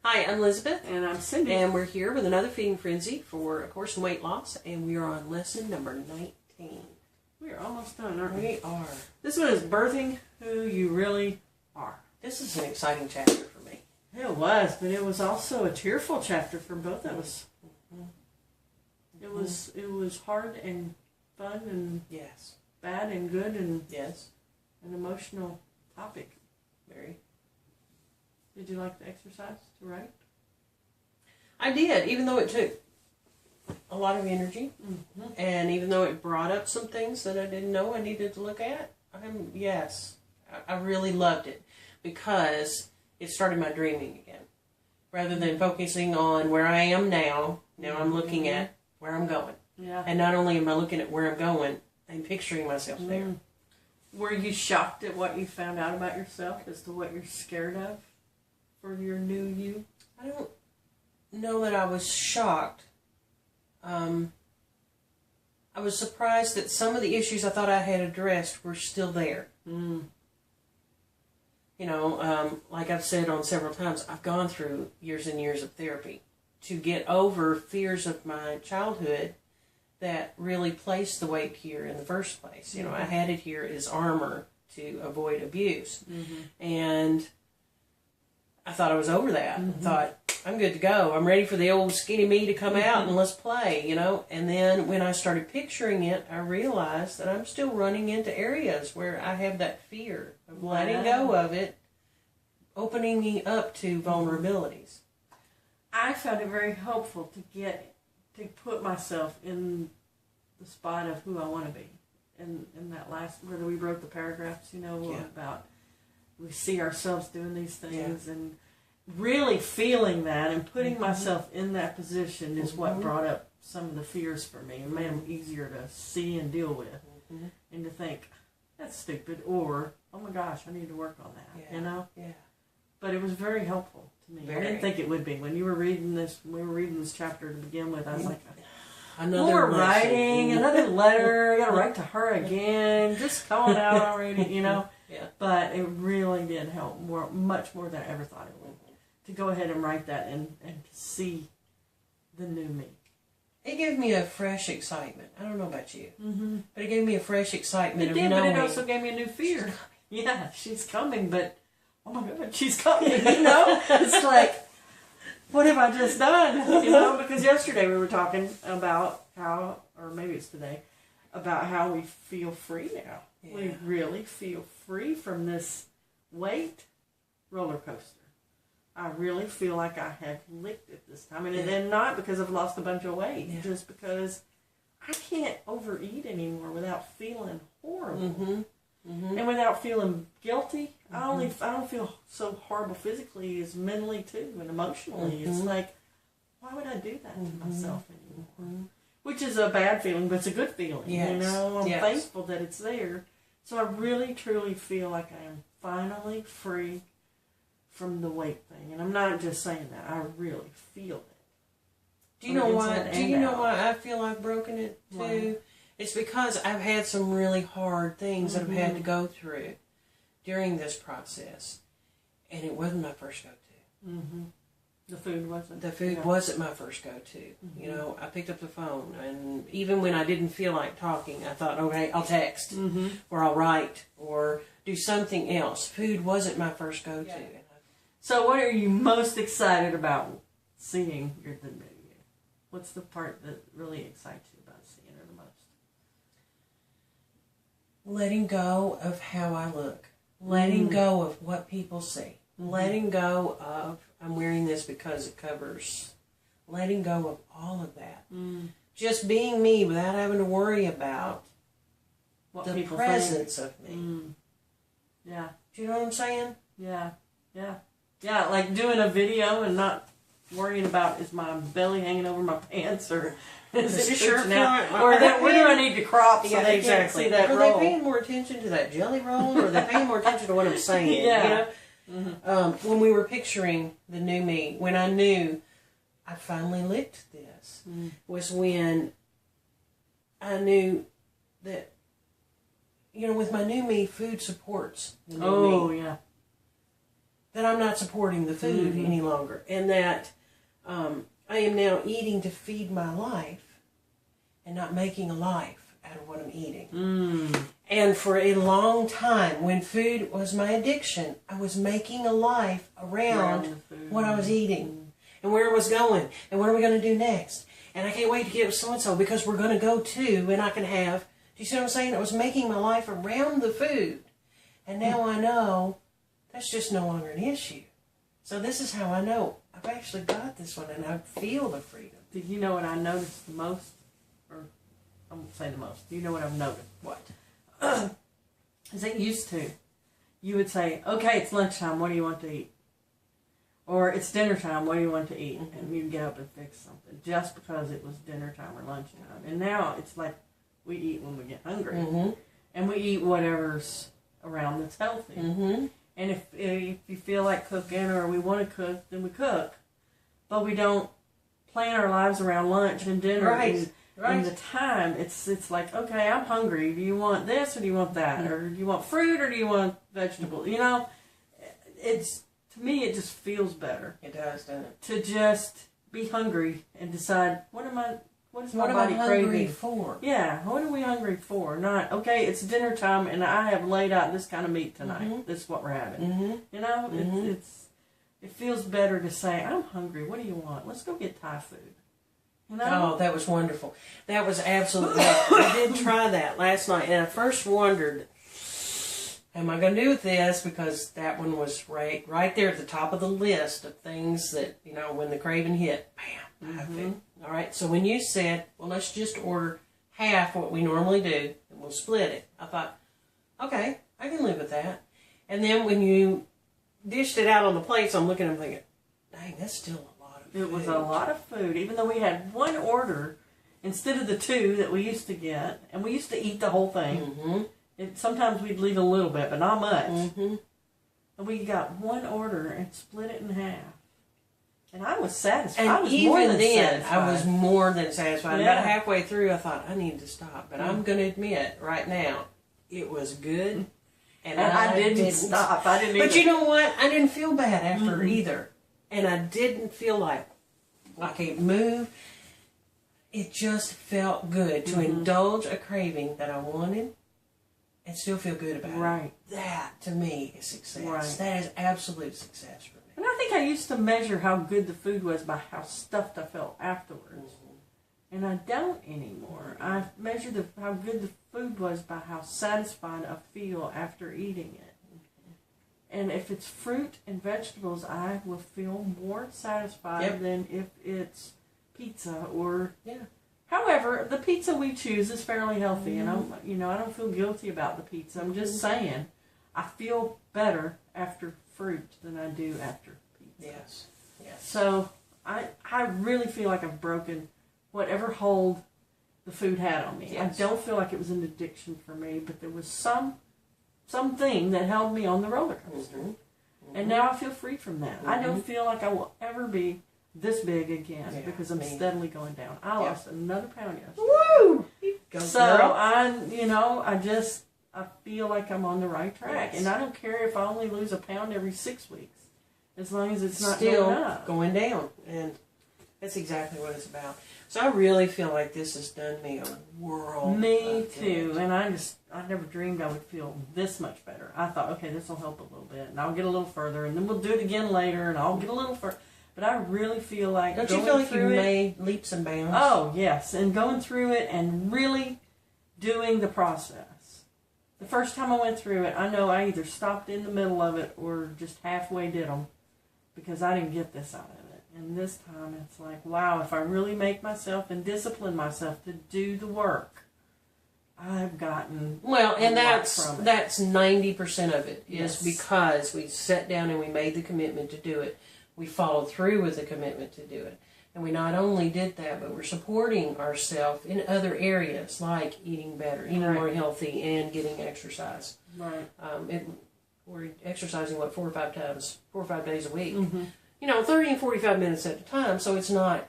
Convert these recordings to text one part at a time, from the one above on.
Hi, I'm Elizabeth. And I'm Cindy. And we're here with another feeding frenzy for A Course in Weight Loss, and we are on lesson number 19. We're almost done, aren't we? We are. This one is birthing who you really are. This is an exciting chapter for me. It was, but it was also a tearful chapter for both of us. Mm-hmm. It was hard and fun and yes, bad and good and yes, an emotional topic. Very. Did you like the exercise to write? I did, even though it took a lot of energy, and even though it brought up some things that I didn't know I needed to look at. I really loved it because it started my dreaming again. Rather than focusing on where I am now I'm looking at where I'm going. Yeah. And not only am I looking at where I'm going, I'm picturing myself there. Were you shocked at what you found out about yourself as to what you're scared of for your new you? I don't know that I was shocked. I was surprised that some of the issues I thought I had addressed were still there. Mm. You know, like I've said on several times, I've gone through years and years of therapy to get over fears of my childhood that really placed the weight here in the first place. You know, I had it here as armor to avoid abuse. And I thought I was over that. I thought, I'm good to go. I'm ready for the old skinny me to come out and let's play, you know. And then when I started picturing it, I realized that I'm still running into areas where I have that fear of letting go of it, opening me up to vulnerabilities. I found it very helpful to put myself in the spot of who I want to be. In that last, where we wrote the paragraphs, you know, about we see ourselves doing these things and really feeling that and putting myself in that position is what brought up some of the fears for me and made them easier to see and deal with and to think, that's stupid, or, oh my gosh, I need to work on that, you know? Yeah. But it was very helpful to me. I didn't think it would be. When you were reading this, when we were reading this chapter to begin with, I was like, more writing, another letter, I got to write to her again, just calling out already, you know? But it really did help much more than I ever thought it would. To go ahead and write that and to see the new me. It gave me a fresh excitement. I don't know about you, but it gave me a fresh excitement of knowing. But it also gave me a new fear. She's coming, but oh my God, she's coming, you know? It's like, what have I just done? You know, because yesterday we were talking about how, or maybe it's today, about how we feel free now. Yeah. We really feel free from this weight roller coaster. I really feel like I have licked it this time. And then not because I've lost a bunch of weight, just because I can't overeat anymore without feeling horrible. And without feeling guilty. I don't feel so horrible physically as mentally too and emotionally. It's like, why would I do that to myself anymore? Which is a bad feeling, but it's a good feeling. You know, I'm thankful that it's there. So I really, truly feel like I am finally free from the weight thing. And I'm not just saying that. I really feel it. Do you know why? Do you know why I feel I've broken it too? Why? It's because I've had some really hard things that I've had to go through during this process, and it wasn't my first go-to. The food wasn't. The food wasn't my first go-to. You know, I picked up the phone, and even when I didn't feel like talking, I thought, okay, I'll text, or I'll write, or do something else. Food wasn't my first go-to. Yeah. So what are you most excited about seeing the new you? What's the part that really excites you about seeing her the most? Letting go of how I look. Letting go of what people see. Letting go of, I'm wearing this because it covers. Letting go of all of that. Just being me without having to worry about what the presence of me. Yeah. Do you know what I'm saying? Yeah. Like doing a video and not worrying about, is my belly hanging over my pants, or is it shirting out, or where do I need to crop so they can't see that roll? Are they paying more attention to that jelly roll, or are they paying more attention to what I'm saying? You know? When we were picturing the new me, when I knew I finally licked this, was when I knew that, you know, with my new me, food supports the new me. Yeah. that I'm not supporting the food any longer, and that I am now eating to feed my life and not making a life out of what I'm eating. And for a long time, when food was my addiction, I was making a life around what I was eating and where I was going and what are we going to do next. And I can't wait to get with so-and-so because we're going to go to and I can have. Do you see what I'm saying? I was making my life around the food. And now I know that's just no longer an issue. So this is how I know I've actually got this one and I feel the freedom. Did you know what I noticed the most? Or I won't say the most. Do you know what I've noticed? What? As it used to. You would say, okay, it's lunchtime, what do you want to eat? Or it's dinner time, what do you want to eat? And you'd get up and fix something just because it was dinner time or lunchtime. And now it's like we eat when we get hungry. And we eat whatever's around that's healthy. And if you feel like cooking or we want to cook, then we cook. But we don't plan our lives around lunch and dinner. And the time, it's like, okay, I'm hungry. Do you want this or do you want that? Or do you want fruit or do you want vegetables? You know, to me, it just feels better. It does, doesn't it? To just be hungry and decide, what is my what body am I hungry craving for? Yeah, what are we hungry for? Not, okay, it's dinner time and I have laid out this kind of meat tonight. This is what we're having. You know, it feels better to say, I'm hungry. What do you want? Let's go get Thai food. You know? Oh, that was wonderful. That was absolutely. I did try that last night, and I first wondered, "Am I going to do with this?" Because that one was right there at the top of the list of things that when the craving hit, bam, I have it. All right. So when you said, "Well, let's just order half what we normally do, and we'll split it," I thought, "Okay, I can live with that." And then when you dished it out on the plates, I'm looking, I'm thinking, "Dang, that's still a lot." It was a lot of food, even though we had one order instead of the two that we used to get, and we used to eat the whole thing. Sometimes we'd leave a little bit, but not much. And we got one order and split it in half. And I was satisfied. And I was even more than then, satisfied. I was more than satisfied. Yeah. About halfway through, I thought, I need to stop. But I'm going to admit, right now, it was good. And I didn't stop. I didn't. But you know what? I didn't feel bad after either. And I didn't feel like I can't move. It just felt good to indulge a craving that I wanted and still feel good about it. That, to me, is success. That is absolute success for me. And I think I used to measure how good the food was by how stuffed I felt afterwards. And I don't anymore. I measure how good the food was by how satisfied I feel after eating it. And if it's fruit and vegetables, I will feel more satisfied than if it's pizza or. However, the pizza we choose is fairly healthy, and I don't feel guilty about the pizza. I'm just saying, I feel better after fruit than I do after pizza. Yes. So I really feel like I've broken whatever hold the food had on me. I don't feel like it was an addiction for me, but there was something that held me on the roller coaster. And now I feel free from that. I don't feel like I will ever be this big again because I'm steadily going down. I lost another pound yesterday. Woo! Go, so girl. I feel like I'm on the right track. And I don't care if I only lose a pound every 6 weeks, as long as it's not still going up. Going down. And that's exactly what it's about. So I really feel like this has done me a world. Me too. And I never dreamed I would feel this much better. I thought, okay, this will help a little bit, and I'll get a little further, and then we'll do it again later, and I'll get a little further. But I really feel like Don't you feel like you made leaps and bounds? Oh, yes. And going through it and really doing the process. The first time I went through it, I know I either stopped in the middle of it or just halfway did them because I didn't get this out of it. And this time it's like, wow, if I really make myself and discipline myself to do the work, I've gotten and that's 90% of it is because we sat down and we made the commitment to do it. We followed through with the commitment to do it. And we not only did that, but we're supporting ourselves in other areas like eating better, eating more healthy, and getting exercise. Right. We're exercising, 4 or 5 days a week. 30 and 45 minutes at a time, so it's not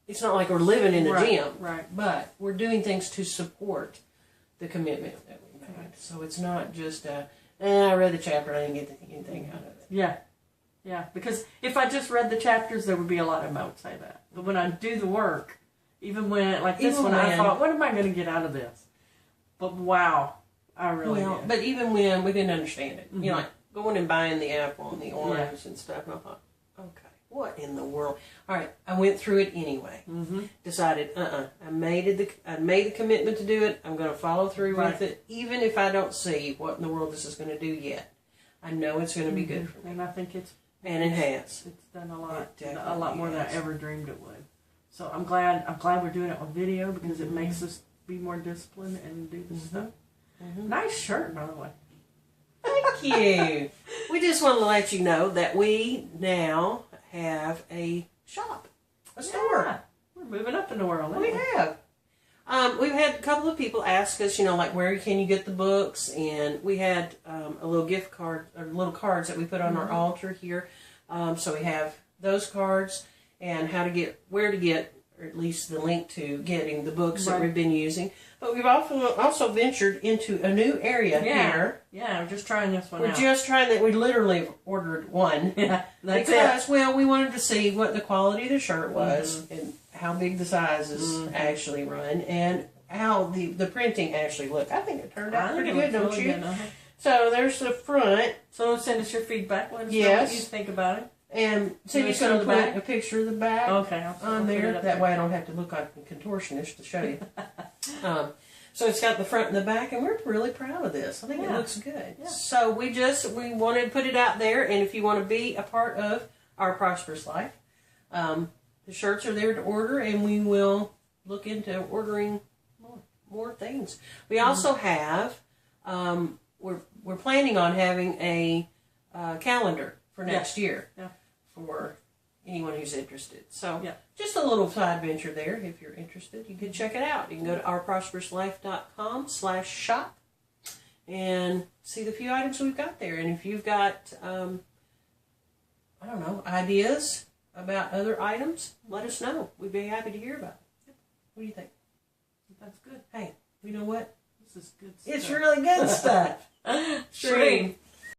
like we're living in the gym. Right. But we're doing things to support the commitment that we made. So it's not just, I read the chapter, I didn't get anything out of it. Yeah. Yeah, because if I just read the chapters, there would be a lot of them, I would say that. But when I do the work, even when, like this one, I thought, what am I going to get out of this? But wow, I really did. But even when we didn't understand it, you know, like going and buying the apple and the orange and stuff, and I thought, okay, what in the world? All right, I went through it anyway. Decided, I made the commitment to do it. I'm going to follow through with it, even if I don't see what in the world this is going to do yet. I know it's going to be good for me. And I think it has. It's done a lot more than I ever dreamed it would. So I'm glad we're doing it on video because it makes us be more disciplined and do the stuff. Nice shirt, by the way. Thank you. We just want to let you know that we now have a shop, a store. Yeah. We're moving up in the world. We have. We've had a couple of people ask us, you know, like where can you get the books, and we had a little gift card, or little cards that we put on our altar here. So we have those cards and where to get, or at least the link to getting the books that we've been using. But we've also ventured into a new area here. Yeah, we're just trying this one out. We're just trying that. We literally ordered one. Yeah, because, well, we wanted to see what the quality of the shirt was and how big the sizes actually run and how the printing actually looked. I think it turned out pretty good, don't you? Good, So there's the front. So send us your feedback. Let us know what you think about it. And Cindy's going to put a picture of the back on there. That way I don't have to look like a contortionist to show you. So it's got the front and the back, and we're really proud of this. I think it looks good. Yeah. So we wanted to put it out there, and if you want to be a part of our prosperous life, the shirts are there to order, and we will look into ordering more things. We also have, we're planning on having a calendar for next year for anyone who's interested. So just a little side venture there. If you're interested, you can check it out. You can go to ourprosperouslife.com/shop and see the few items we've got there. And if you've got, I don't know, ideas about other items, let us know. We'd be happy to hear about it. What do you think? That's good. Hey, you know what? This is good stuff. It's really good stuff. Stream.